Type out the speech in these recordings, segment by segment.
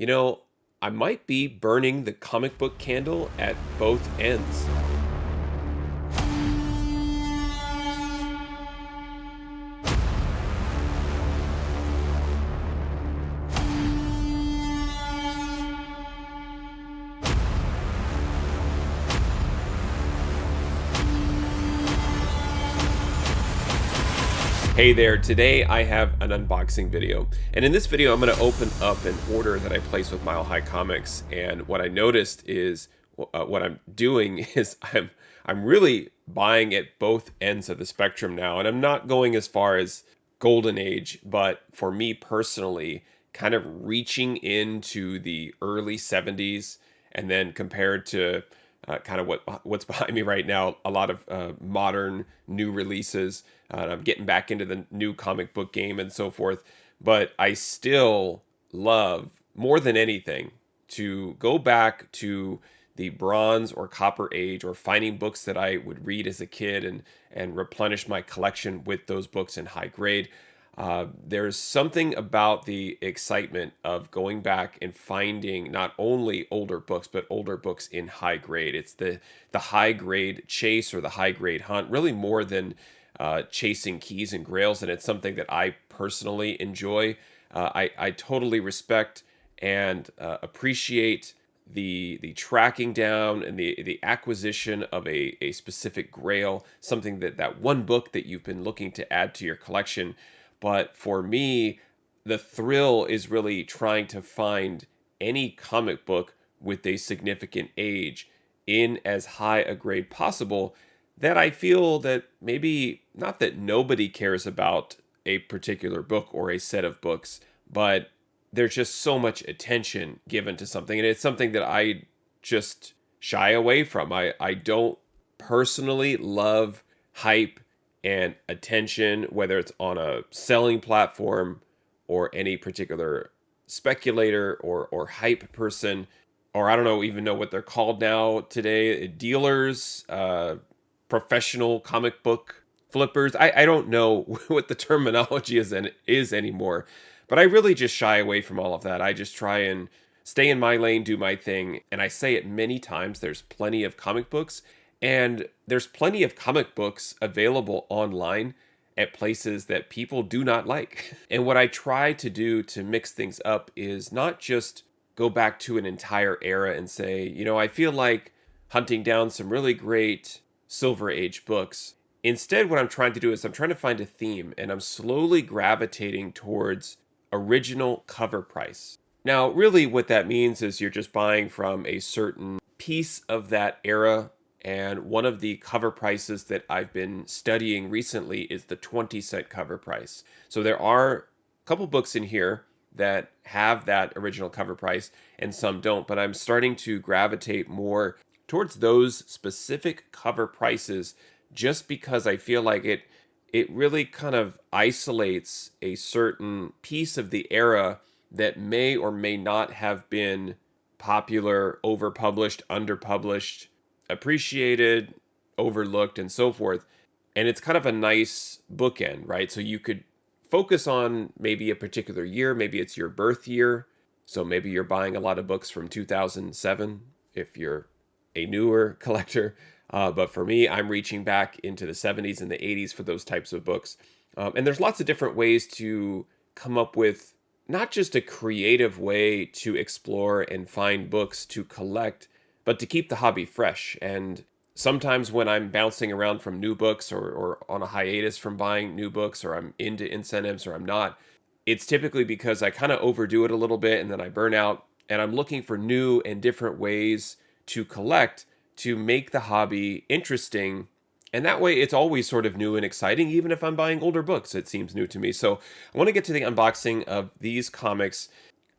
You know, I might be burning the comic book candle at both ends. Hey there, today I have an unboxing video. And in this video, I'm going to open up an order that I placed with Mile High Comics. And what I noticed is what I'm doing is I'm really buying at both ends of the spectrum now. And I'm not going as far as Golden Age, but for me personally, kind of reaching into the early 70s and then compared to kind of what's behind me right now, a lot of modern new releases. I'm getting back into the new comic book game and so forth. But I still love, more than anything, to go back to the Bronze or Copper Age, or finding books that I would read as a kid and replenish my collection with those books in high grade. There's something about the excitement of going back and finding not only older books, but older books in high grade. It's the high grade chase or the high grade hunt, really more than chasing keys and grails. And it's something that I personally enjoy. I totally respect and appreciate the tracking down and the acquisition of a specific grail, something that one book that you've been looking to add to your collection. But for me, the thrill is really trying to find any comic book with a significant age in as high a grade possible, that I feel that maybe not that nobody cares about a particular book or a set of books, but there's just so much attention given to something. And it's something that I just shy away from. I don't personally love hype and attention, whether it's on a selling platform or any particular speculator or hype person, or I don't know, even know what they're called now today, dealers, professional comic book flippers. I don't know what the terminology is anymore, but I really just shy away from all of that. I just try and stay in my lane, do my thing. And I say it many times, there's plenty of comic books, and there's plenty of comic books available online at places that people do not like. And what I try to do to mix things up is not just go back to an entire era and say, I feel like hunting down some really great Silver Age books. Instead, what I'm trying to do is I'm trying to find a theme, and I'm slowly gravitating towards original cover price. Now, really what that means is you're just buying from a certain piece of that era. And one of the cover prices that I've been studying recently is the 20-cent cover price. So there are a couple books in here that have that original cover price and some don't, but I'm starting to gravitate more towards those specific cover prices, just because I feel like it really kind of isolates a certain piece of the era that may or may not have been popular, overpublished, underpublished, appreciated, overlooked, and so forth. And it's kind of a nice bookend, right? So you could focus on maybe a particular year, maybe it's your birth year. So maybe you're buying a lot of books from 2007 if you're a newer collector. But for me, I'm reaching back into the 70s and the 80s for those types of books. And there's lots of different ways to come up with not just a creative way to explore and find books to collect, but to keep the hobby fresh. And sometimes when I'm bouncing around from new books, or on a hiatus from buying new books, or I'm into incentives or I'm not, it's typically because I kind of overdo it a little bit and then I burn out, and I'm looking for new and different ways to collect to make the hobby interesting. And that way it's always sort of new and exciting, even if I'm buying older books, it seems new to me. So I want to get to the unboxing of these comics,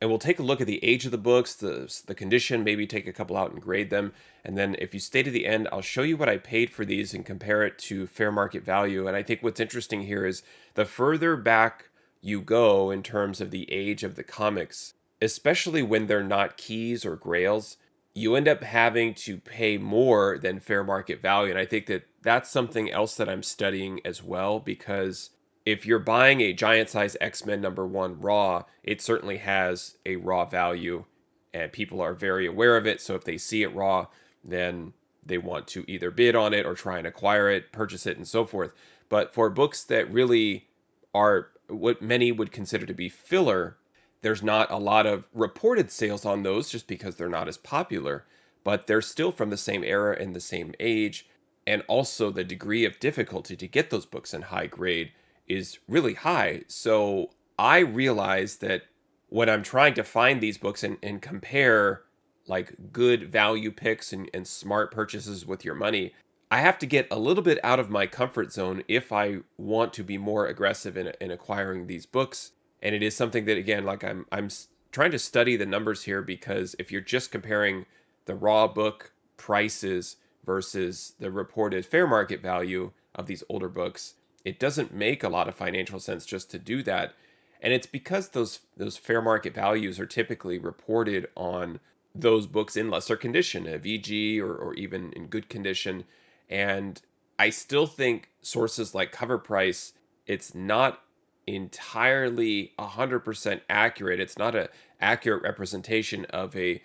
and we'll take a look at the age of the books, the condition, maybe take a couple out and grade them. And then if you stay to the end, I'll show you what I paid for these and compare it to fair market value. And I think what's interesting here is the further back you go in terms of the age of the comics, especially when they're not keys or grails, you end up having to pay more than fair market value. And I think that that's something else that I'm studying as well, because if you're buying a giant size X-Men #1 raw, it certainly has a raw value and people are very aware of it. So if they see it raw, then they want to either bid on it or try and acquire it, purchase it, and so forth. But for books that really are what many would consider to be filler, there's not a lot of reported sales on those just because they're not as popular, but they're still from the same era and the same age. And also, the degree of difficulty to get those books in high grade is really high. So I realize that when I'm trying to find these books and compare like good value picks and smart purchases with your money, I have to get a little bit out of my comfort zone if I want to be more aggressive in acquiring these books. And it is something that, again, like I'm trying to study the numbers here, because if you're just comparing the raw book prices versus the reported fair market value of these older books, it doesn't make a lot of financial sense just to do that. And it's because those fair market values are typically reported on those books in lesser condition, a VG or even in good condition. And I still think sources like Cover Price, it's not entirely 100% accurate. It's not an accurate representation of an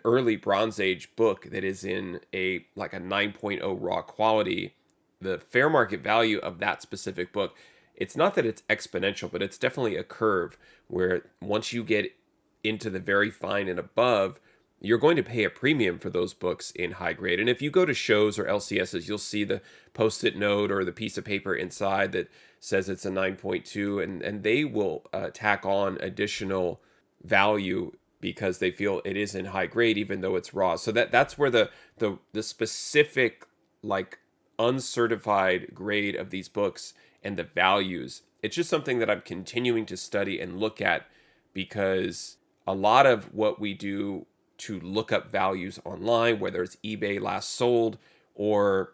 early Bronze Age book that is in a like a 9.0 raw quality. The fair market value of that specific book, it's not that it's exponential, but it's definitely a curve where once you get into the very fine and above, you're going to pay a premium for those books in high grade. And if you go to shows or LCSs, you'll see the post-it note or the piece of paper inside that says it's a 9.2, and they will tack on additional value because they feel it is in high grade, even though it's raw. So that's where the specific like uncertified grade of these books and the values, it's just something that I'm continuing to study and look at, because a lot of what we do to look up values online, whether it's eBay last sold or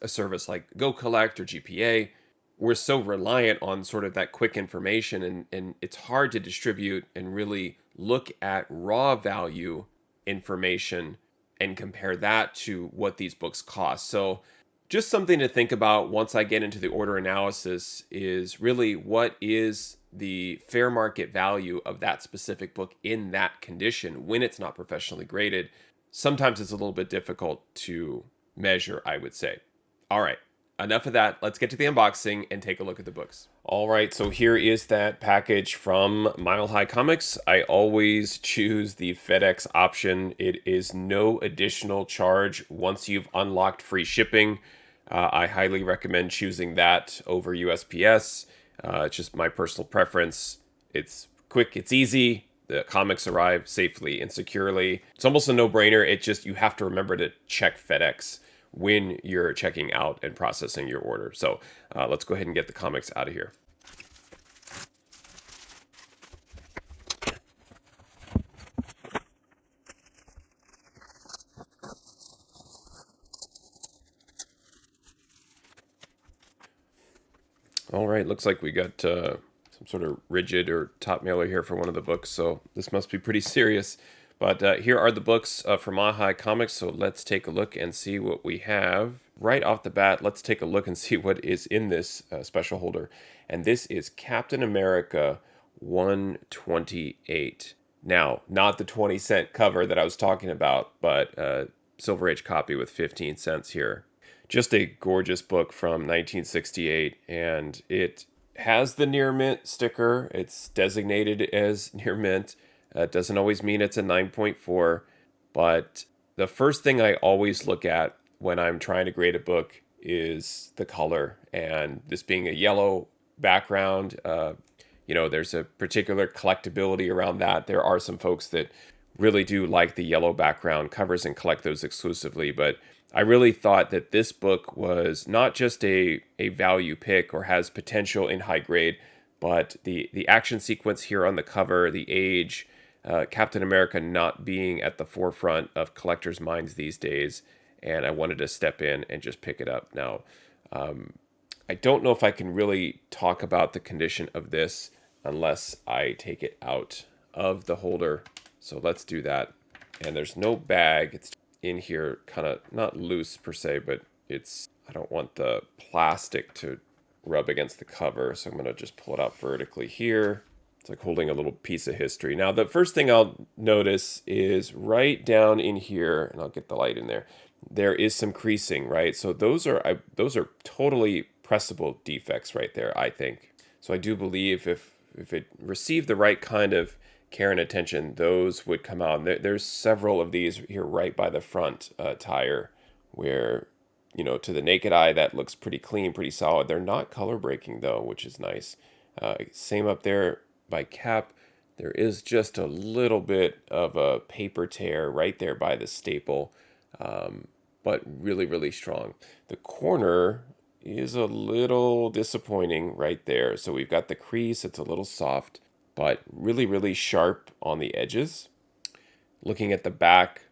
a service like Go Collect or GPA, we're so reliant on sort of that quick information, and it's hard to distribute and really look at raw value information and compare that to what these books cost. So just something to think about once I get into the order analysis is really what is the fair market value of that specific book in that condition when it's not professionally graded. Sometimes it's a little bit difficult to measure, I would say. All right, enough of that. Let's get to the unboxing and take a look at the books. All right, so here is that package from Mile High Comics. I always choose the FedEx option. It is no additional charge once you've unlocked free shipping. I highly recommend choosing that over USPS. It's just my personal preference. It's quick, it's easy. The comics arrive safely and securely. It's almost a no-brainer. It just, you have to remember to check FedEx when you're checking out and processing your order. So let's go ahead and get the comics out of here. All right, looks like we got some sort of rigid or top mailer here for one of the books, so this must be pretty serious. But here are the books from Mile High Comics, so let's take a look and see what we have. Right off the bat, let's take a look and see what is in this special holder. And this is Captain America 128. Now, not the 20-cent cover that I was talking about, but Silver Age copy with 15 cents here. Just a gorgeous book from 1968, and it has the near mint sticker. It's designated as near mint. It doesn't always mean it's a 9.4, but the first thing I always look at when I'm trying to grade a book is the color, and this being a yellow background, there's a particular collectability around that. There are some folks that really do like the yellow background covers and collect those exclusively, but I really thought that this book was not just a value pick or has potential in high grade, but the action sequence here on the cover, the age, Captain America not being at the forefront of collectors' minds these days, and I wanted to step in and just pick it up. Now, I don't know if I can really talk about the condition of this unless I take it out of the holder, so let's do that. And there's no bag. It's in here, kind of not loose per se, but I don't want the plastic to rub against the cover, so I'm going to just pull it out vertically here. It's like holding a little piece of history. Now, the first thing I'll notice is right down in here, and I'll get the light in there. There is some creasing, right? So those are totally pressable defects right there, I think. So I do believe if it received the right kind of care and attention, those would come out. There's several of these here right by the front tire where, to the naked eye, that looks pretty clean, pretty solid. They're not color breaking though, which is nice. Same up there by cap. There is just a little bit of a paper tear right there by the staple, but really, really strong. The corner is a little disappointing right there. So we've got the crease, it's a little soft, but really, really sharp on the edges. Looking at the back,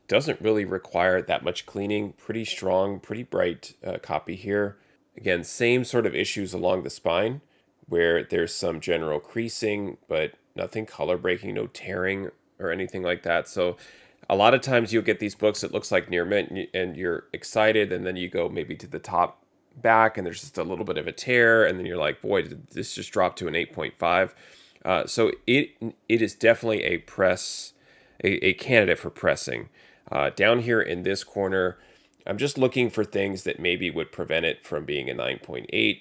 doesn't really require that much cleaning. Pretty strong, pretty bright copy here. Again, same sort of issues along the spine, where there's some general creasing, but nothing color breaking, no tearing or anything like that. So a lot of times you'll get these books, it looks like near mint, and you're excited, and then you go maybe to the top back and there's just a little bit of a tear, and then you're like, boy, did this just drop to an 8.5. So it is definitely a candidate for pressing. Down here in this corner, I'm just looking for things that maybe would prevent it from being a 9.8.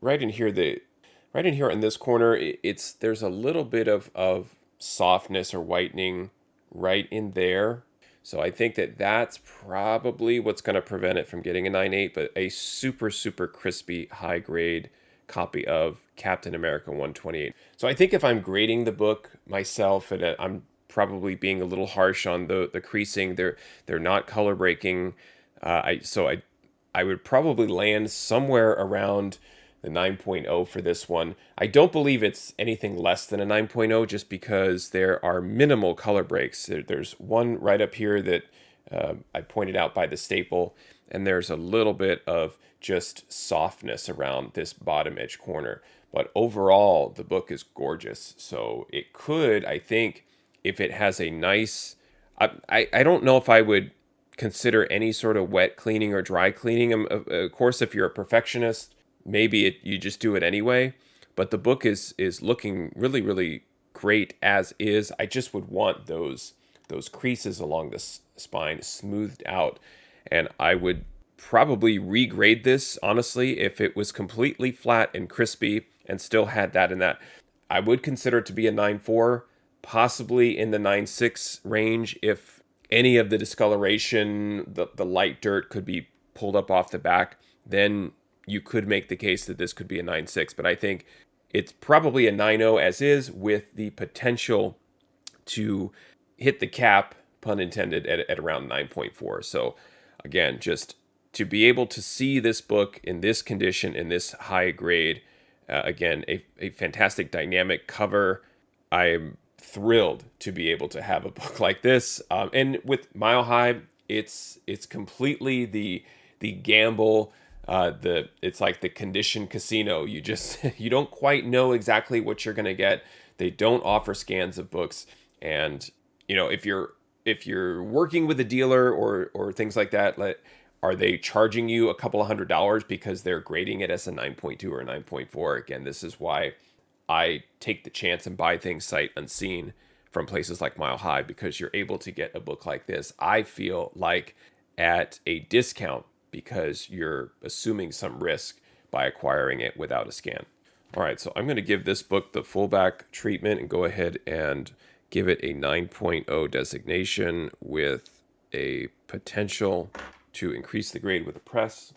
Right in here in this corner, there's a little bit of softness or whitening right in there. So I think that's probably what's going to prevent it from getting a 9.8, but a super, super crispy, high grade copy of Captain America 128. So I think if I'm grading the book myself, and I'm probably being a little harsh on the creasing, they're not color breaking. I would probably land somewhere around the 9.0 for this one. I don't believe it's anything less than a 9.0 just because there are minimal color breaks. There's one right up here that I pointed out by the staple, and there's a little bit of just softness around this bottom edge corner. But overall, the book is gorgeous. So it could, I think, if it has a nice... I don't know if I would consider any sort of wet cleaning or dry cleaning. Of course, if you're a perfectionist, maybe you just do it anyway, but the book is looking really, really great as is. I just would want those creases along the spine smoothed out, and I would probably regrade this, honestly, if it was completely flat and crispy and still had that in that. I would consider it to be a 9.4, possibly in the 9.6 range if any of the discoloration, the light dirt could be pulled up off the back. Then you could make the case that this could be a 9.6, but I think it's probably a 9.0 as is, with the potential to hit the cap, pun intended, at around 9.4. So again, just to be able to see this book in this condition, in this high grade, again, a fantastic dynamic cover. I'm thrilled to be able to have a book like this. And with Mile High, it's completely the gamble. It's like the condition casino. You don't quite know exactly what you're going to get. They don't offer scans of books, and if you're working with a dealer or things like that, are they charging you a couple of $100 because they're grading it as a 9.2 or a 9.4? Again, this is why I take the chance and buy things sight unseen from places like Mile High, because you're able to get a book like this, I feel like, at a discount, because you're assuming some risk by acquiring it without a scan. All right, so I'm going to give this book the fullback treatment and go ahead and give it a 9.0 designation with a potential to increase the grade with a press.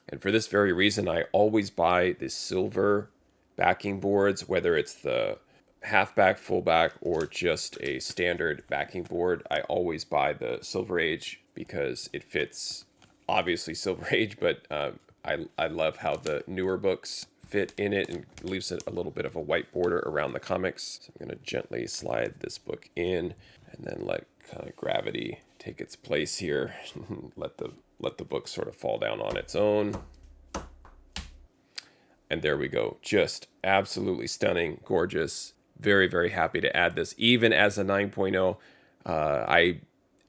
And for this very reason, I always buy the silver backing boards, whether it's the halfback, fullback, or just a standard backing board. I always buy the Silver Age because it fits, obviously, Silver Age, but I love how the newer books fit in it and leaves it a little bit of a white border around the comics. So I'm going to gently slide this book in and then let kind of gravity take its place here. let the book sort of fall down on its own. And there we go. Just absolutely stunning, gorgeous. Very, very happy to add this, even as a 9.0.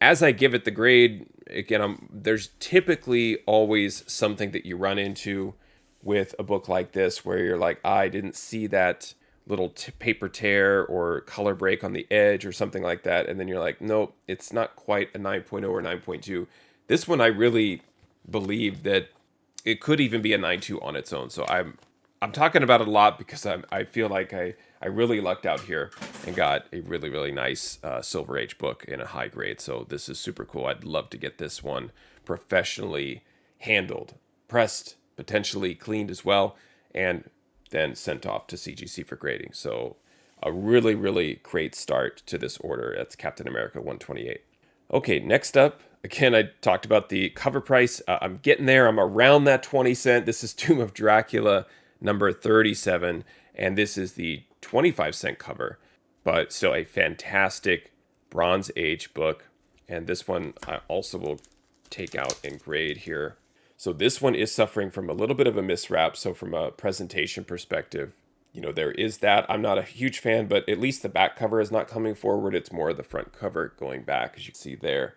As I give it the grade, again, there's typically always something that you run into with a book like this where you're like, I didn't see that little paper tear or color break on the edge or something like that, and then you're like, nope, it's not quite a 9.0 or 9.2. This one I really believe that it could even be a 9.2 on its own. So I'm talking about it a lot because I feel like I really lucked out here and got a really, really nice Silver Age book in a high grade. So this is super cool. I'd love to get this one professionally handled, pressed, potentially cleaned as well, and then sent off to CGC for grading. So a really, really great start to this order. That's Captain America 128. Okay, next up, again, I talked about the cover price. I'm getting there. I'm around that 20 cent. This is Tomb of Dracula number 37, and this is the 25-cent cover, but still a fantastic Bronze Age book. And this one I also will take out and grade here. So this one is suffering from a little bit of a miswrap. So from a presentation perspective, there is that. I'm not a huge fan, but at least the back cover is not coming forward. It's more the front cover going back, as you can see there.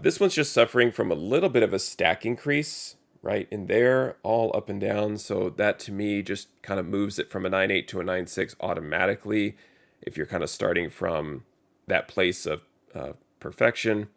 This one's just suffering from a little bit of a stack increase right in there, all up and down. So that to me just kind of moves it from a 9.8 to a 9.6 automatically if you're kind of starting from that place of perfection.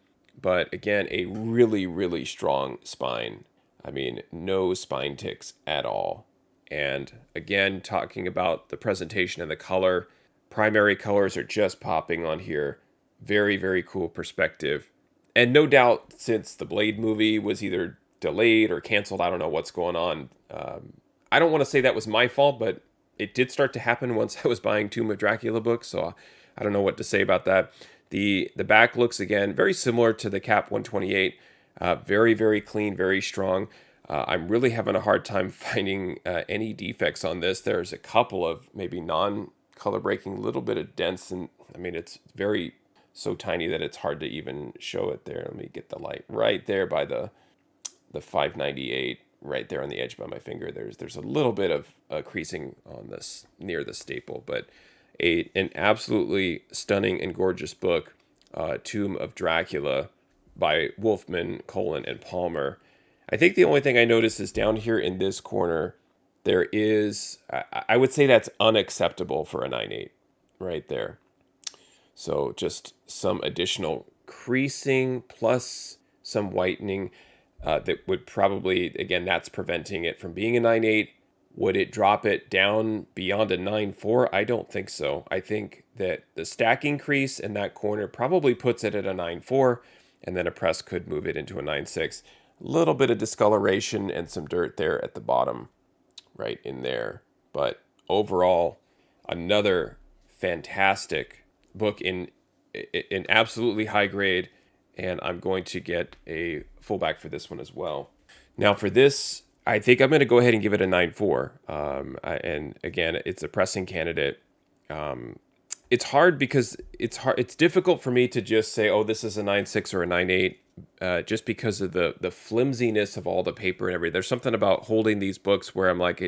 But again, a really, really strong spine. I mean, no spine ticks at all. And again, talking about the presentation and the color, primary colors are just popping on here. Very, very cool perspective. And no doubt, since the Blade movie was either delayed or canceled, I don't know what's going on. I don't want to say that was my fault, but it did start to happen once I was buying Tomb of Dracula books, so I don't know what to say about that. The back looks, again, very similar to the Cap 128. Very, very clean, very strong. I'm really having a hard time finding any defects on this. There's a couple of maybe non-color breaking, little bit of dents, and I mean, it's very so tiny that it's hard to even show it there. Let me get the light right there by the 598, right there on the edge by my finger. There's a little bit of creasing on this near the staple, but an absolutely stunning and gorgeous book, Tomb of Dracula by Wolfman, Colin, and Palmer. I think the only thing I noticed is down here in this corner, there is, I would say that's unacceptable for a 9.8 right there. So just some additional creasing plus some whitening that would probably, again, that's preventing it from being a 9.8. Would it drop it down beyond a 9.4? I don't think so. I think that the stack increase in that corner probably puts it at a 9.4, and then a press could move it into a 9.6. A little bit of discoloration and some dirt there at the bottom, right in there. But overall, another fantastic book in absolutely high grade, and I'm going to get a fullback for this one as well. Now for this, I think I'm going to go ahead and give it a 9.4. And again, it's a pressing candidate. It's hard because it's difficult for me to just say, oh, this is a 9.6 or a 9.8, just because of the flimsiness of all the paper and everything. There's something about holding these books where I'm like,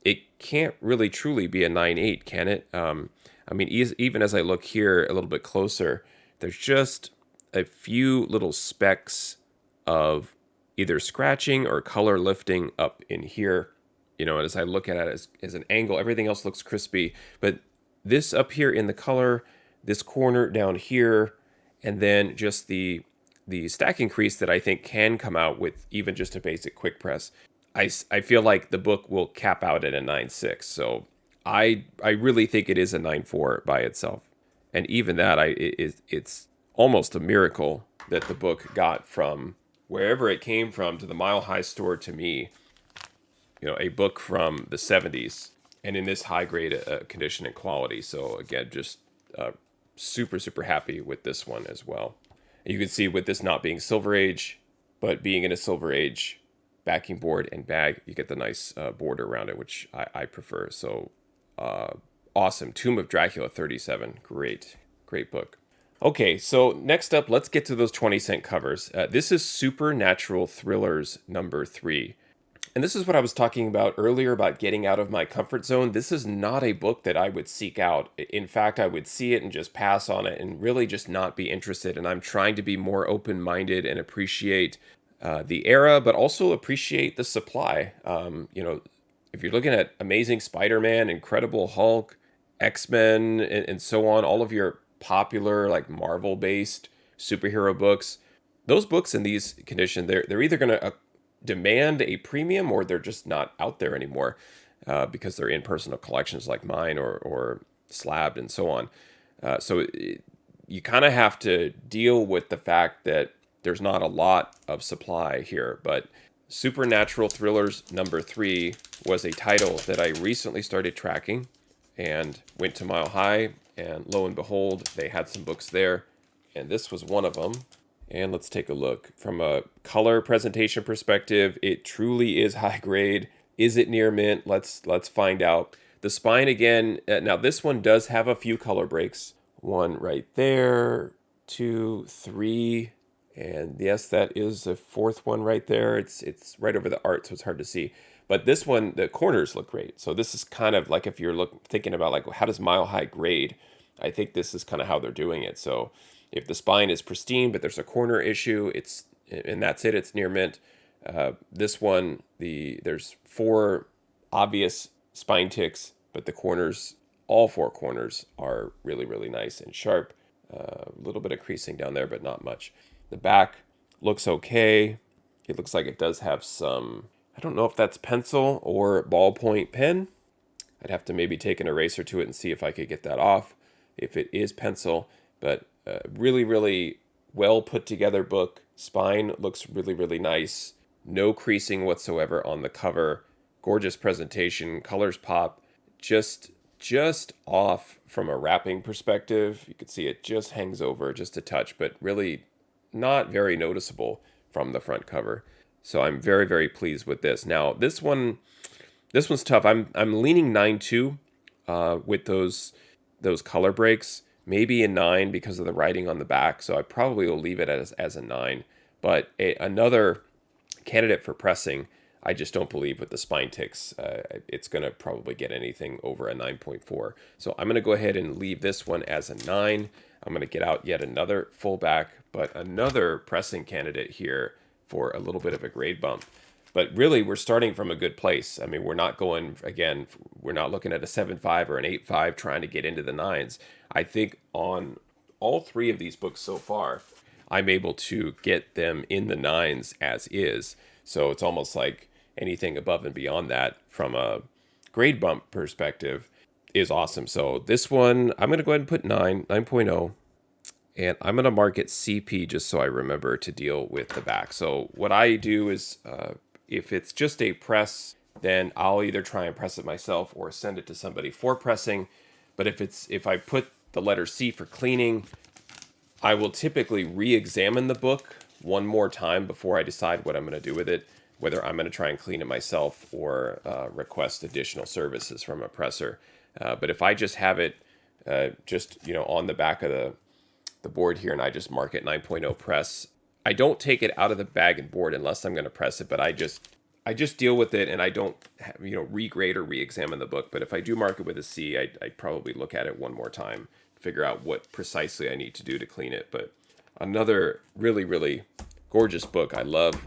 it can't really truly be a 9.8, can it? I mean, even as I look here a little bit closer, there's just a few little specks of either scratching or color lifting up in here. And as I look at it as an angle, everything else looks crispy. But this up here in the color, this corner down here, and then just the stack increase that I think can come out with even just a basic quick press. I feel like the book will cap out at a 9.6. So I really think it is a 9.4 by itself. And even that, it's almost a miracle that the book got from wherever it came from to the Mile High store to me. A book from the 70s and in this high grade condition and quality. So again, just super, super happy with this one as well. And you can see with this not being Silver Age, but being in a Silver Age backing board and bag, you get the nice border around it, which I prefer. So awesome. Tomb of Dracula 37. Great book. Okay, so next up, let's get to those 20-cent covers. This is Supernatural Thrillers number 3. And this is what I was talking about earlier about getting out of my comfort zone. This is not a book that I would seek out. In fact, I would see it and just pass on it and really just not be interested. And I'm trying to be more open-minded and appreciate the era, but also appreciate the supply. If you're looking at Amazing Spider-Man, Incredible Hulk, X-Men and so on, all of your popular like Marvel-based superhero books, those books in these conditions, they're either going to demand a premium or they're just not out there anymore because they're in personal collections like mine or slabbed and so on. You kind of have to deal with the fact that there's not a lot of supply here. But Supernatural Thrillers #3 was a title that I recently started tracking and went to Mile High, and lo and behold, they had some books there, and this was one of them. And let's take a look. From a color presentation perspective, it truly is high grade. Is it near mint? Let's find out. The spine again, now this one does have a few color breaks. One right there, 2, 3, and yes, that is a fourth one right there. It's right over the art, so it's hard to see. But this one, the corners look great. So this is kind of like if you're thinking about like how does Mile High grade? I think this is kind of how they're doing it. So if the spine is pristine, but there's a corner issue, and that's it. It's near mint. This one, there's 4 obvious spine ticks, but the corners, all 4 corners, are really really nice and sharp. A little bit of creasing down there, but not much. The back looks okay. It looks like it does have some. I don't know if that's pencil or ballpoint pen. I'd have to maybe take an eraser to it and see if I could get that off. If it is pencil, but really, really well put together book. Spine looks really, really nice. No creasing whatsoever on the cover. Gorgeous presentation. Colors pop. Just off from a wrapping perspective. You can see it just hangs over just a touch, but really not very noticeable from the front cover. So I'm very, very pleased with this. Now this one's tough. I'm leaning 9.2 with those color breaks. Maybe a 9 because of the writing on the back. So I probably will leave it as a 9. But another candidate for pressing, I just don't believe with the spine ticks. It's going to probably get anything over a 9.4. So I'm going to go ahead and leave this one as a 9. I'm going to get out yet another full back, but another pressing candidate here for a little bit of a grade bump. But really, we're starting from a good place. I mean, we're not going, again, we're not looking at a 7.5 or an 8.5 trying to get into the 9s. I think on all 3 of these books so far, I'm able to get them in the 9s as is. So it's almost like anything above and beyond that from a grade bump perspective is awesome. So this one, I'm going to go ahead and put 9.0. And I'm going to mark it CP just so I remember to deal with the back. So what I do is if it's just a press, then I'll either try and press it myself or send it to somebody for pressing. But if I put the letter C for cleaning, I will typically re-examine the book one more time before I decide what I'm going to do with it, whether I'm going to try and clean it myself or request additional services from a presser. But if I just have it on the back of the board here and I just mark it 9.0 press, I don't take it out of the bag and board unless I'm going to press it, but I just deal with it and I don't regrade or re-examine the book. But if I do mark it with a C, I'd probably look at it one more time, figure out what precisely I need to do to clean it. But another really, really gorgeous book. I love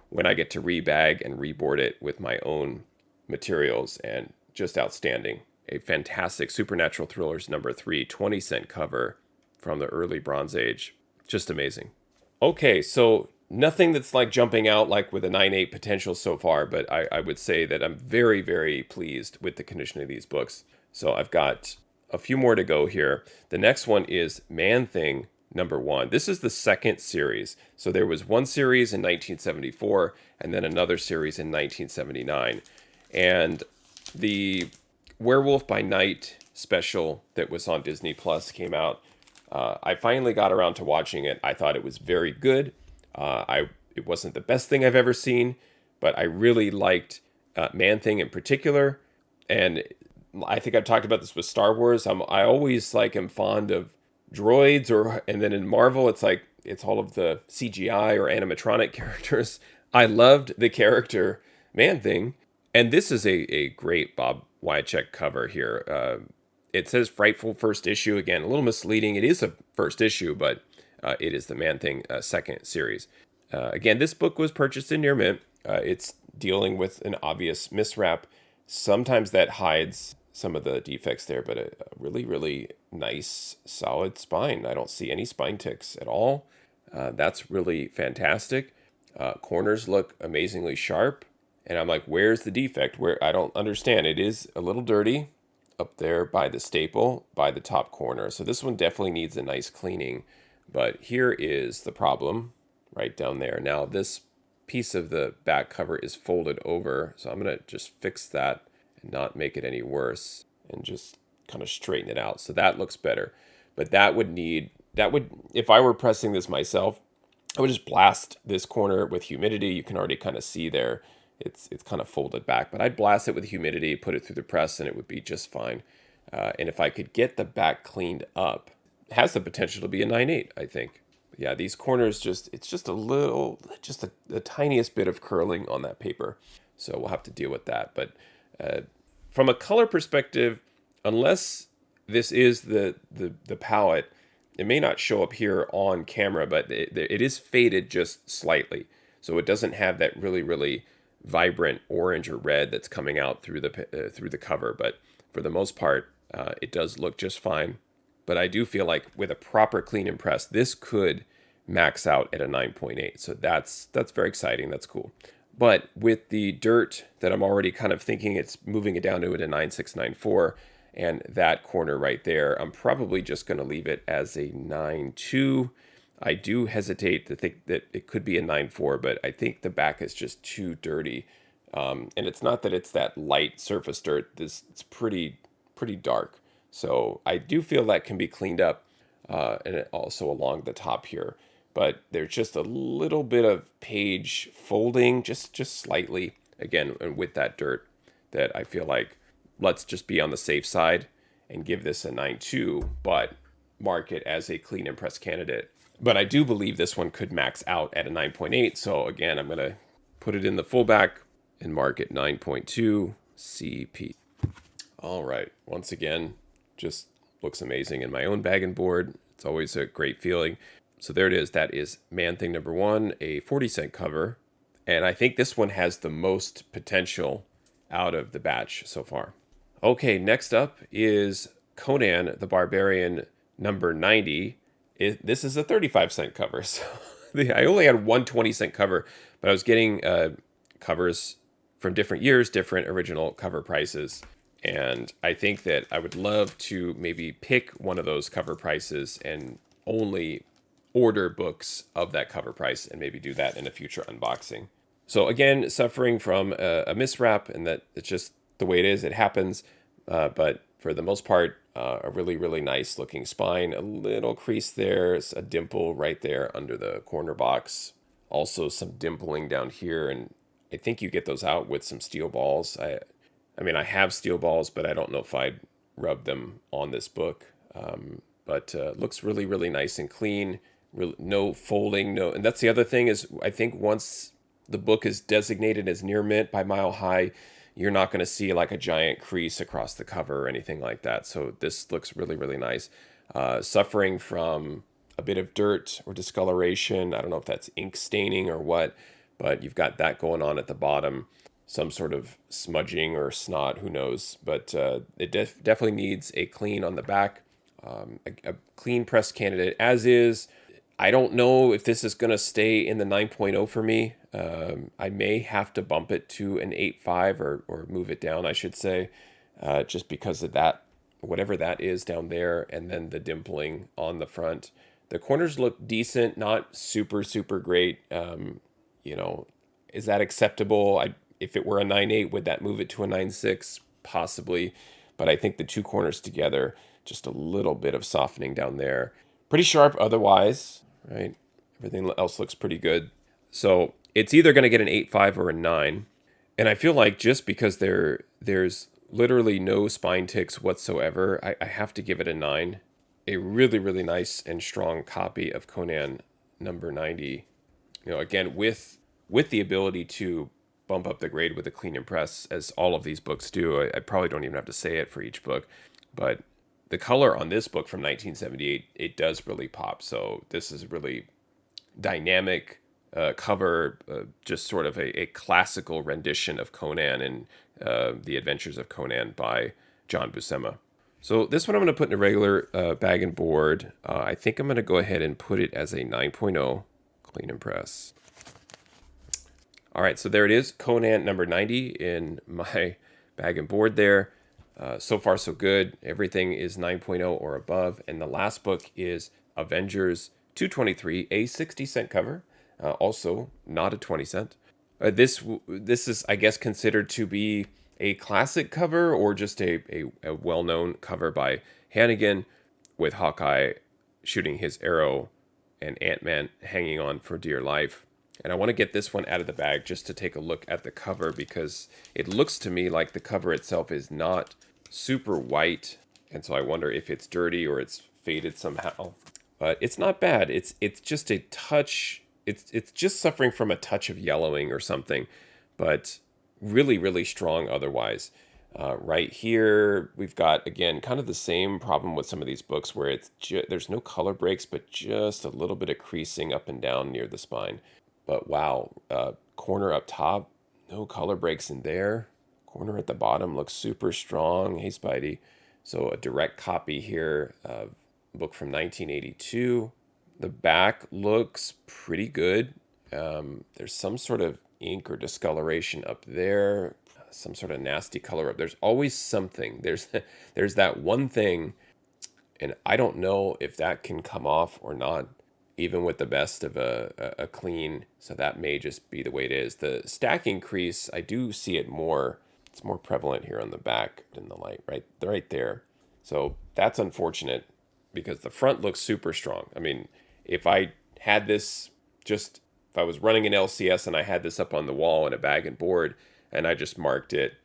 when I get to rebag and reboard it with my own materials, and just outstanding. A fantastic Supernatural Thrillers #3, 20-cent cover from the early Bronze Age. Just amazing. Okay, so nothing that's like jumping out like with a 9.8 potential so far, but I would say that I'm very, very pleased with the condition of these books. So I've got a few more to go here. The next one is Man-Thing #1. This is the second series. So there was one series in 1974 and then another series in 1979. And the Werewolf by Night special that was on Disney Plus came out. I finally got around to watching it. I thought it was very good. It wasn't the best thing I've ever seen, but I really liked Man-Thing in particular. And I think I've talked about this with Star Wars. I always am fond of droids, and then in Marvel, it's all of the CGI or animatronic characters. I loved the character Man-Thing, and this is a great Bob Wycheck cover here. It says Frightful First Issue. Again, a little misleading. It is a first issue, but it is the Man-Thing second series. Again, this book was purchased in near mint. It's dealing with an obvious miswrap. Sometimes that hides some of the defects there, but a really, really nice, solid spine. I don't see any spine ticks at all. That's really fantastic. Corners look amazingly sharp. And I'm like, where's the defect? Where I don't understand. It is a little dirty up there by the staple, by the top corner. So this one definitely needs a nice cleaning. But here is the problem right down there. Now this piece of the back cover is folded over. So I'm going to just fix that and not make it any worse and just kind of straighten it out. So that looks better. But if I were pressing this myself, I would just blast this corner with humidity. You can already kind of see there it's kind of folded back, but I'd blast it with humidity, put it through the press, and it would be just fine. And if I could get the back cleaned up, it has the potential to be a 9/8, I think. Yeah, these corners it's just a little, just the tiniest bit of curling on that paper. So we'll have to deal with that. But from a color perspective, unless this is the palette, it may not show up here on camera, but it is faded just slightly. So it doesn't have that really, really vibrant orange or red that's coming out through the cover. But for the most part, it does look just fine. But I do feel like with a proper clean and press, this could max out at a 9.8. So that's very exciting. That's cool. But with the dirt that I'm already kind of thinking it's moving it down to a 9.6, 9.4, and that corner right there, I'm probably just going to leave it as a 9.2. I do hesitate to think that it could be a 9.4, but I think the back is just too dirty. And it's not that it's that light surface dirt. It's pretty dark. So I do feel that can be cleaned up, and also along the top here. But there's just a little bit of page folding, just slightly, again, and with that dirt, that I feel like let's just be on the safe side and give this a 9.2, but mark it as a clean and press candidate. But I do believe this one could max out at a 9.8. So again, I'm going to put it in the fullback and mark it 9.2 CP. All right. Once again, just looks amazing in my own bag and board. It's always a great feeling. So there it is. That is Man-Thing number 1, a 40-cent cover. And I think this one has the most potential out of the batch so far. Okay, next up is Conan the Barbarian number 90. This is a 35-cent cover. So I only had one 20-cent cover, but I was getting covers from different years, different original cover prices. And I think that I would love to maybe pick one of those cover prices and only order books of that cover price and maybe do that in a future unboxing. So again, suffering from a miswrap, and that it's just the way it is. It happens. But for the most part, a really, really nice looking spine. A little crease there. A dimple right there under the corner box. Also some dimpling down here. And I think you get those out with some steel balls. I mean, I have steel balls, but I don't know if I'd rub them on this book. But looks really, really nice and clean. No folding. No, and that's the other thing is I think once the book is designated as near mint by Mile High, you're not going to see like a giant crease across the cover or anything like that. So this looks really, really nice. Suffering from a bit of dirt or discoloration. I don't know if that's ink staining or what, but you've got that going on at the bottom. Some sort of smudging or snot, who knows. But it definitely needs a clean on the back. A clean press candidate as is. I don't know if this is going to stay in the 9.0 for me. I may have to bump it to an 8.5 or move it down, I should say, just because of that, whatever that is down there, and then the dimpling on the front. The corners look decent, not super, super great. Is that acceptable? If it were a 9.8, would that move it to a 9.6? Possibly. But I think the two corners together, just a little bit of softening down there. Pretty sharp otherwise, right? Everything else looks pretty good. So it's either going to get an 8.5 or a 9. And I feel like just because there's literally no spine ticks whatsoever, I have to give it a 9. A really, really nice and strong copy of Conan number 90. Again, with the ability to bump up the grade with a clean and press, as all of these books do. I probably don't even have to say it for each book. But the color on this book from 1978, it does really pop. So this is a really dynamic cover, just sort of a classical rendition of Conan and the Adventures of Conan by John Buscema. So this one I'm going to put in a regular bag and board. I think I'm going to go ahead and put it as a 9.0 clean and press. All right, so there it is, Conan number 90 in my bag and board there. So far, so good. Everything is 9.0 or above. And the last book is Avengers 223, a 60-cent cover. Also, not a 20-cent. This is, I guess, considered to be a classic cover or just a well-known cover by Hannigan, with Hawkeye shooting his arrow and Ant-Man hanging on for dear life. And I want to get this one out of the bag just to take a look at the cover, because it looks to me like the cover itself is not super white. And so I wonder if it's dirty or it's faded somehow. But it's not bad. It's just a touch. It's just suffering from a touch of yellowing or something. But really, really strong otherwise. Right here, we've got, again, kind of the same problem with some of these books where it's there's no color breaks, but just a little bit of creasing up and down near the spine. But wow, corner up top, no color breaks in there. Corner at the bottom looks super strong. Hey, Spidey. So a direct copy here, book from 1982. The back looks pretty good. There's some sort of ink or discoloration up there, some sort of nasty color up. There's always something. There's that one thing, and I don't know if that can come off or not, even with the best of a clean. So that may just be the way it is. The stacking crease, I do see it more. It's more prevalent here on the back in the light, right there. So that's unfortunate because the front looks super strong. I mean, if I had this if I was running an LCS and I had this up on the wall in a bag and board and I just marked it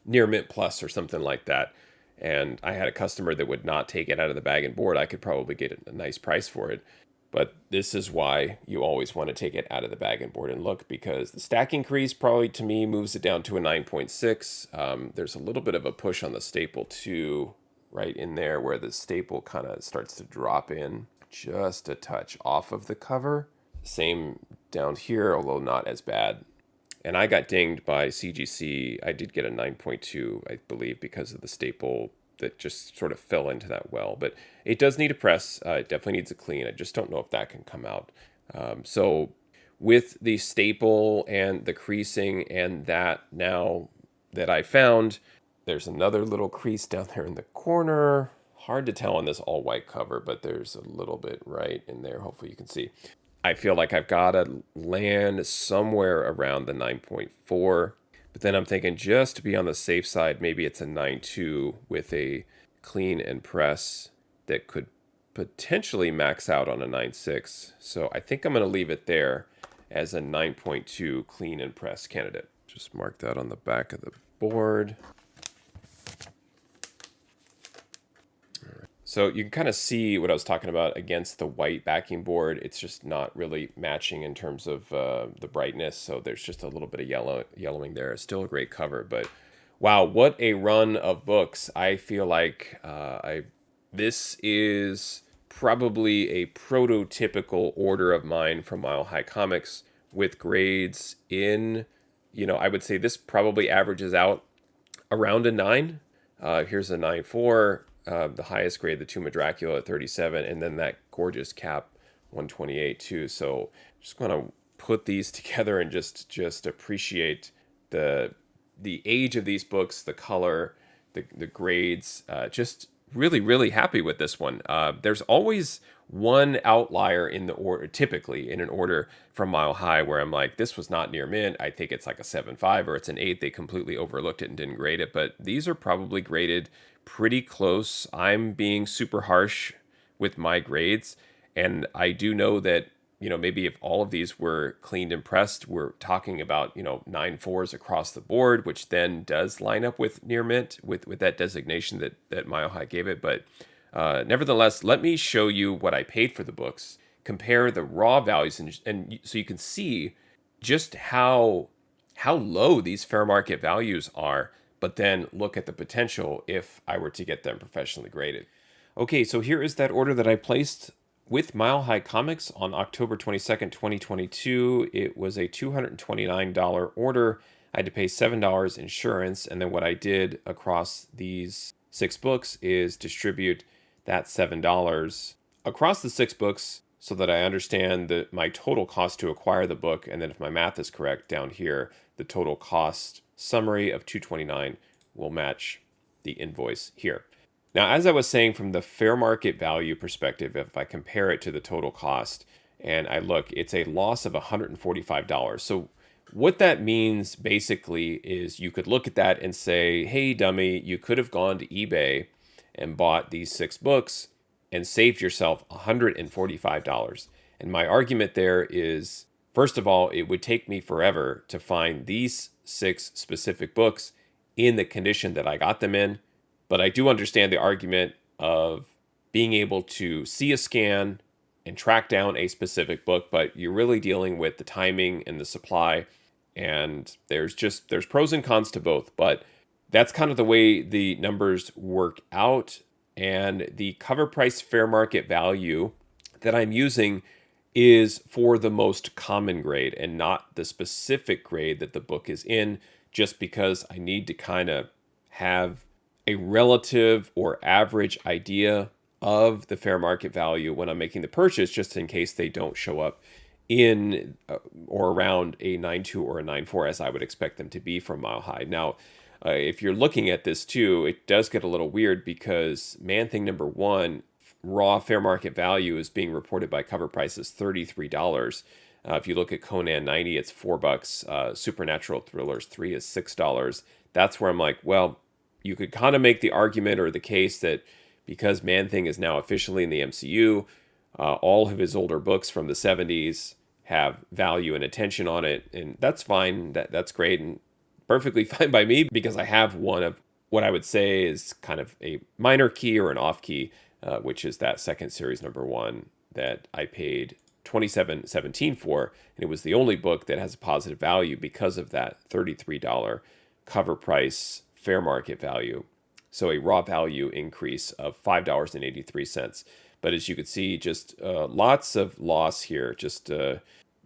near mint plus or something like that, and I had a customer that would not take it out of the bag and board, I could probably get a nice price for it. But this is why you always want to take it out of the bag and board and look, because the stacking crease probably, to me, moves it down to a 9.6. There's a little bit of a push on the staple too, right in there where the staple kind of starts to drop in just a touch off of the cover. Same down here, although not as bad. And I got dinged by CGC. I did get a 9.2, I believe, because of the staple that just sort of fell into that well. But it does need a press. It definitely needs a clean. I just don't know if that can come out. So with the staple and the creasing and that now that I found, there's another little crease down there in the corner. Hard to tell on this all white cover, but there's a little bit right in there. Hopefully you can see. I feel like I've got to land somewhere around the 9.4. But then I'm thinking, just to be on the safe side, maybe it's a 9.2 with a clean and press that could potentially max out on a 9.6. So I think I'm going to leave it there as a 9.2 clean and press candidate. Just mark that on the back of the board. So you can kind of see what I was talking about against the white backing board. It's just not really matching in terms of the brightness. So there's just a little bit of yellowing there. It's still a great cover, but wow, what a run of books. I feel like this is probably a prototypical order of mine from Mile High Comics with grades in, I would say this probably averages out around a 9. Here's a 9.4. The highest grade, the Tomb of Dracula at 37, and then that gorgeous cap 128 too. So just going to put these together and just appreciate the age of these books, the color, the grades. Just really, really happy with this one. There's always one outlier in the order, typically in an order from Mile High, where I'm like, this was not near mint. I think it's like a 7.5 or it's an 8. They completely overlooked it and didn't grade it, but these are probably graded pretty close. I'm being super harsh with my grades, and I do know that maybe if all of these were cleaned and pressed, we're talking about 9.4s across the board, which then does line up with near mint with that designation that Mile High gave it. But nevertheless, let me show you what I paid for the books, compare the raw values, and so you can see just how low these fair market values are, but then look at the potential if I were to get them professionally graded. Okay, so here is that order that I placed with Mile High Comics on October 22nd, 2022. It was a $229 order. I had to pay $7 insurance, and then what I did across these 6 books is distribute that $7 across the 6 books so that I understand my total cost to acquire the book. And then if my math is correct down here, the total cost summary of $229 will match the invoice here. Now, as I was saying, from the fair market value perspective, if I compare it to the total cost and I look, it's a loss of $145. So what that means basically is you could look at that and say, hey, dummy, you could have gone to eBay and bought these 6 books and saved yourself $145. And my argument there is, first of all, it would take me forever to find these 6 specific books in the condition that I got them in. But I do understand the argument of being able to see a scan and track down a specific book, but you're really dealing with the timing and the supply. And there's pros and cons to both, but that's kind of the way the numbers work out. And the cover price fair market value that I'm using is for the most common grade and not the specific grade that the book is in, just because I need to kind of have a relative or average idea of the fair market value when I'm making the purchase, just in case they don't show up in or around a 9.2 or a 9.4 as I would expect them to be from Mile High. Now, if you're looking at this too, it does get a little weird because Man-Thing number 1, raw fair market value is being reported by cover price as $33. If you look at Conan 90, it's $4. Supernatural Thrillers 3 is $6. That's where I'm like, well, you could kind of make the argument or the case that because Man-Thing is now officially in the MCU, all of his older books from the 70s have value and attention on it, and that's fine. That's great and perfectly fine by me because I have one of what I would say is kind of a minor key or an off key, which is that second series number 1 that I paid $27.17 for, and it was the only book that has a positive value because of that $33 cover price fair market value. So a raw value increase of $5.83. But as you can see, just lots of loss here, just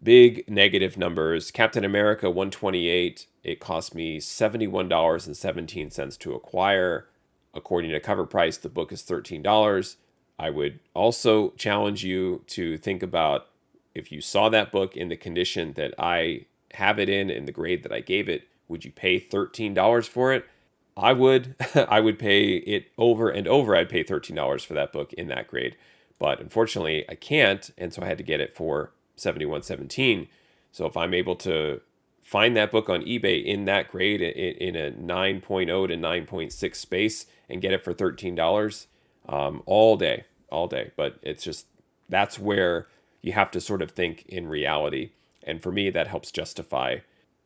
big negative numbers. Captain America 128, it cost me $71.17 to acquire. According to cover price, the book is $13. I would also challenge you to think about if you saw that book in the condition that I have it in the grade that I gave it, would you pay $13 for it? I would. I would pay it over and over. I'd pay $13 for that book in that grade. But unfortunately, I can't, and so I had to get it for $71.17. So if I'm able to find that book on eBay in that grade in a 9.0 to 9.6 space and get it for $13 all day. But it's just, that's where you have to sort of think in reality. And for me, that helps justify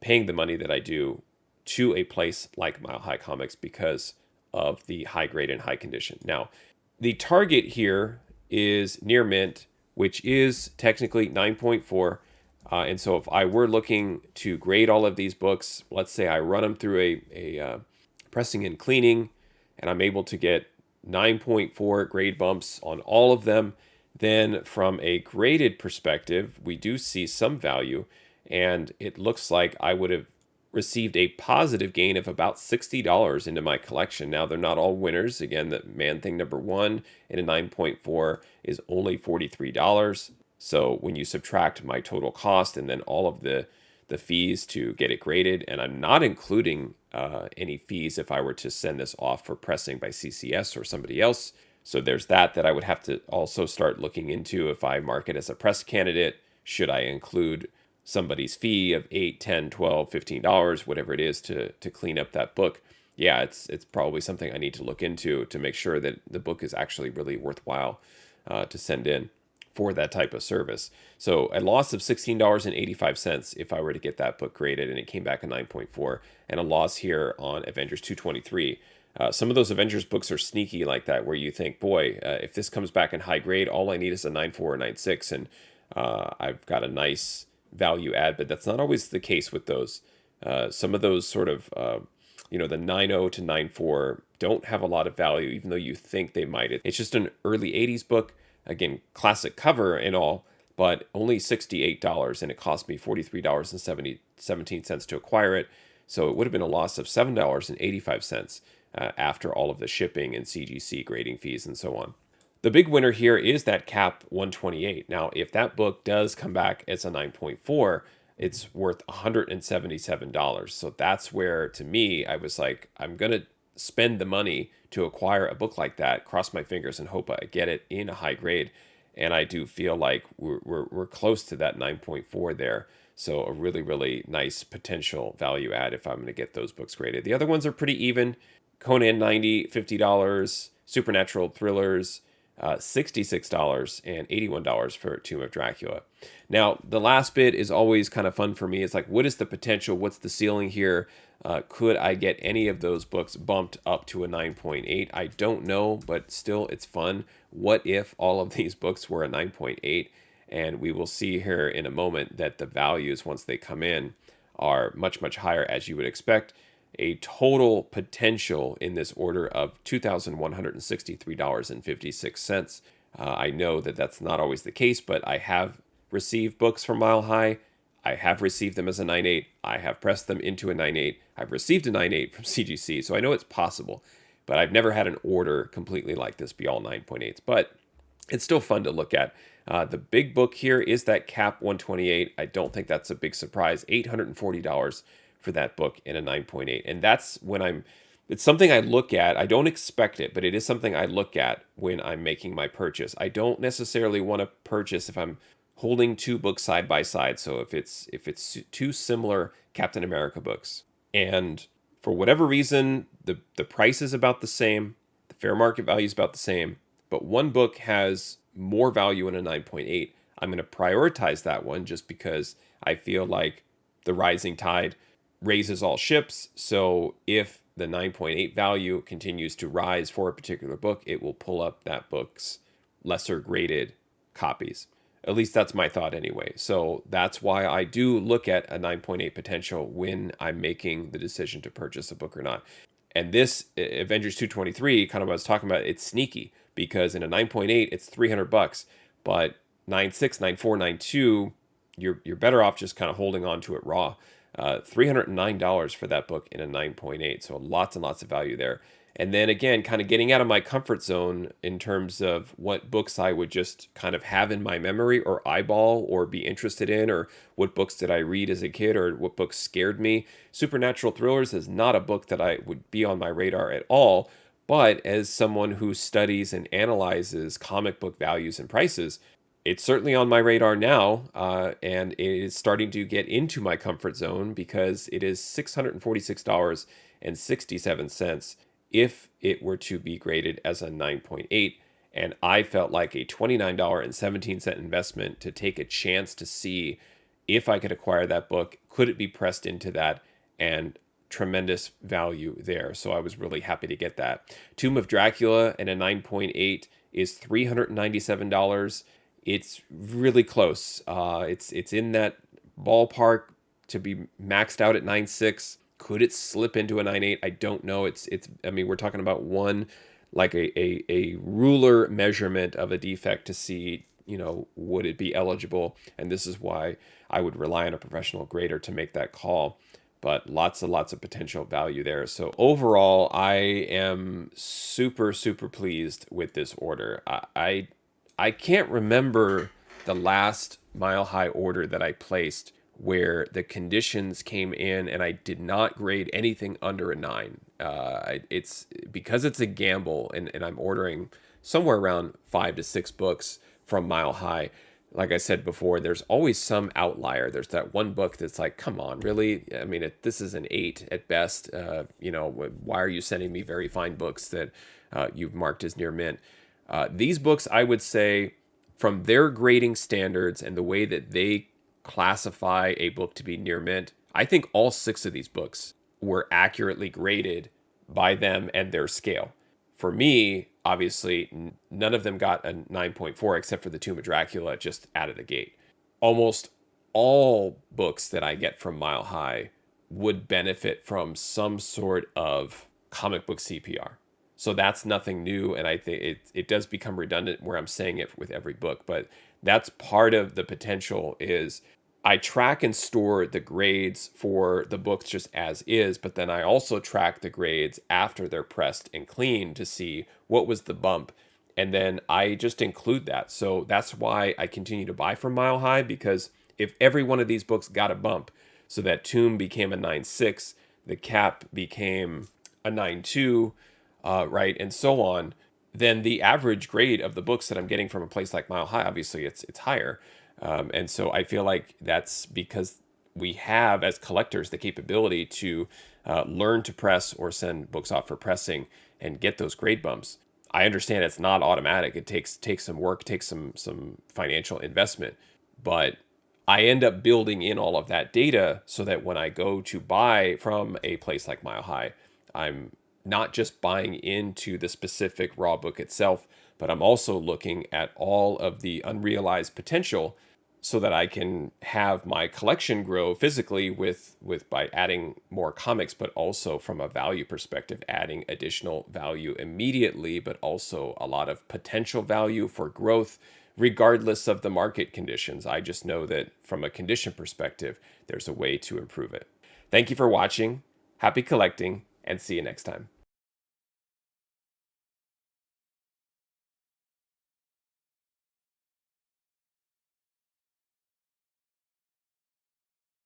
paying the money that I do to a place like Mile High Comics because of the high grade and high condition. Now, the target here is near mint, which is technically 9.4. And so if I were looking to grade all of these books, let's say I run them through a pressing and cleaning, and I'm able to get 9.4 grade bumps on all of them, then from a graded perspective, we do see some value. And it looks like I would have received a positive gain of about $60 into my collection. Now, they're not all winners. Again, the Man-Thing number 1 in a 9.4 is only $43. So when you subtract my total cost and then all of the fees to get it graded, and I'm not including any fees if I were to send this off for pressing by CCS or somebody else. So there's that I would have to also start looking into if I mark it as a press candidate. Should I include somebody's fee of $8, $10, $12, $15, whatever it is to clean up that book? Yeah, it's probably something I need to look into to make sure that the book is actually really worthwhile to send in for that type of service. So a loss of $16.85 if I were to get that book graded and it came back a 9.4, and a loss here on Avengers 223. Some of those Avengers books are sneaky like that, where you think, boy, if this comes back in high grade, all I need is a 9.4 or 9.6, and I've got a nice value add, but that's not always the case with those. Some of those sort of, the 9.0 to 9.4 don't have a lot of value, even though you think they might. It's just an early 80s book. Again, classic cover and all, but only $68, and it cost me $43.17 to acquire it. So it would have been a loss of $7.85. after all of the shipping and CGC grading fees and so on. The big winner here is that Cap 128. Now, if that book does come back as a 9.4, it's worth $177. So that's where, to me, I was like, I'm going to spend the money to acquire a book like that, cross my fingers and hope I get it in a high grade. And I do feel like we're close to that 9.4 there. So a really, really nice potential value add if I'm going to get those books graded. The other ones are pretty even. Conan 90, $50. Supernatural Thrillers, $66 and $81 for Tomb of Dracula. Now, the last bit is always kind of fun for me. It's like, what is the potential? What's the ceiling here? Could I get any of those books bumped up to a 9.8? I don't know, but still, it's fun. What if all of these books were a 9.8? And we will see here in a moment that the values, once they come in, are much, much higher, as you would expect. A total potential in this order of $2,163.56. I know that that's not always the case, but I have received books from Mile High. I have received them as a 9.8. I have pressed them into a 9.8. I've received a 9.8 from CGC, so I know it's possible, but I've never had an order completely like this be all 9.8s. But it's still fun to look at. The big book here is that Cap 128. I don't think that's a big surprise. $840 for that book in a 9.8. And that's when it's something I look at. I don't expect it, but it is something I look at when I'm making my purchase. I don't necessarily want to purchase if I'm holding two books side by side. So if it's two similar Captain America books, and for whatever reason, the price is about the same, the fair market value is about the same, but one book has more value in a 9.8, I'm going to prioritize that one just because I feel like the rising tide raises all ships. So if the 9.8 value continues to rise for a particular book, it will pull up that book's lesser graded copies. At least that's my thought anyway. So that's why I do look at a 9.8 potential when I'm making the decision to purchase a book or not. And this Avengers 223, kind of what I was talking about, it's sneaky because in a 9.8, it's $300, but 9.6, 9.4, 9.2, you're better off just kind of holding on to it raw. $309 for that book in a 9.8. So lots and lots of value there. And then again, kind of getting out of my comfort zone in terms of what books I would just kind of have in my memory or eyeball or be interested in, or what books did I read as a kid or what books scared me. Supernatural Thrillers is not a book that I would be on my radar at all. But as someone who studies and analyzes comic book values and prices, it's certainly on my radar now, and it is starting to get into my comfort zone because it is $646.67 if it were to be graded as a 9.8. And I felt like a $29.17 investment to take a chance to see if I could acquire that book. Could it be pressed into that? And tremendous value there. So I was really happy to get that. Tomb of Dracula and a 9.8 is $397. It's really close. It's in that ballpark to be maxed out at 9.6. Could it slip into a 9.8? I don't know. I mean, we're talking about one, like a ruler measurement of a defect to see, would it be eligible? And this is why I would rely on a professional grader to make that call. But lots and lots of potential value there. So overall, I am super, super pleased with this order. I can't remember the last Mile High order that I placed where the conditions came in and I did not grade anything under a 9. It's because it's a gamble and I'm ordering somewhere around 5 to 6 books from Mile High. Like I said before, there's always some outlier. There's that one book that's like, come on, really? I mean, this is an 8 at best. Why are you sending me very fine books that you've marked as near mint? These books, I would say, from their grading standards and the way that they classify a book to be near mint, I think all 6 of these books were accurately graded by them and their scale. For me, obviously, none of them got a 9.4 except for the Tomb of Dracula just out of the gate. Almost all books that I get from Mile High would benefit from some sort of comic book CPR. So that's nothing new, and I think it does become redundant where I'm saying it with every book, but that's part of the potential is I track and store the grades for the books just as is, but then I also track the grades after they're pressed and cleaned to see what was the bump. And then I just include that. So that's why I continue to buy from Mile High, because if every one of these books got a bump, so that Tomb became a 9.6, the Cap became a 9.2, right, and so on, then the average grade of the books that I'm getting from a place like Mile High, obviously it's higher. And so I feel like that's because we have, as collectors, the capability to learn to press or send books off for pressing and get those grade bumps. I understand it's not automatic. It takes some work, takes some financial investment, but I end up building in all of that data so that when I go to buy from a place like Mile High, I'm not just buying into the specific raw book itself, but I'm also looking at all of the unrealized potential so that I can have my collection grow physically with by adding more comics, but also from a value perspective, adding additional value immediately, but also a lot of potential value for growth, regardless of the market conditions. I just know that from a condition perspective, there's a way to improve it. Thank you for watching. Happy collecting, and see you next time.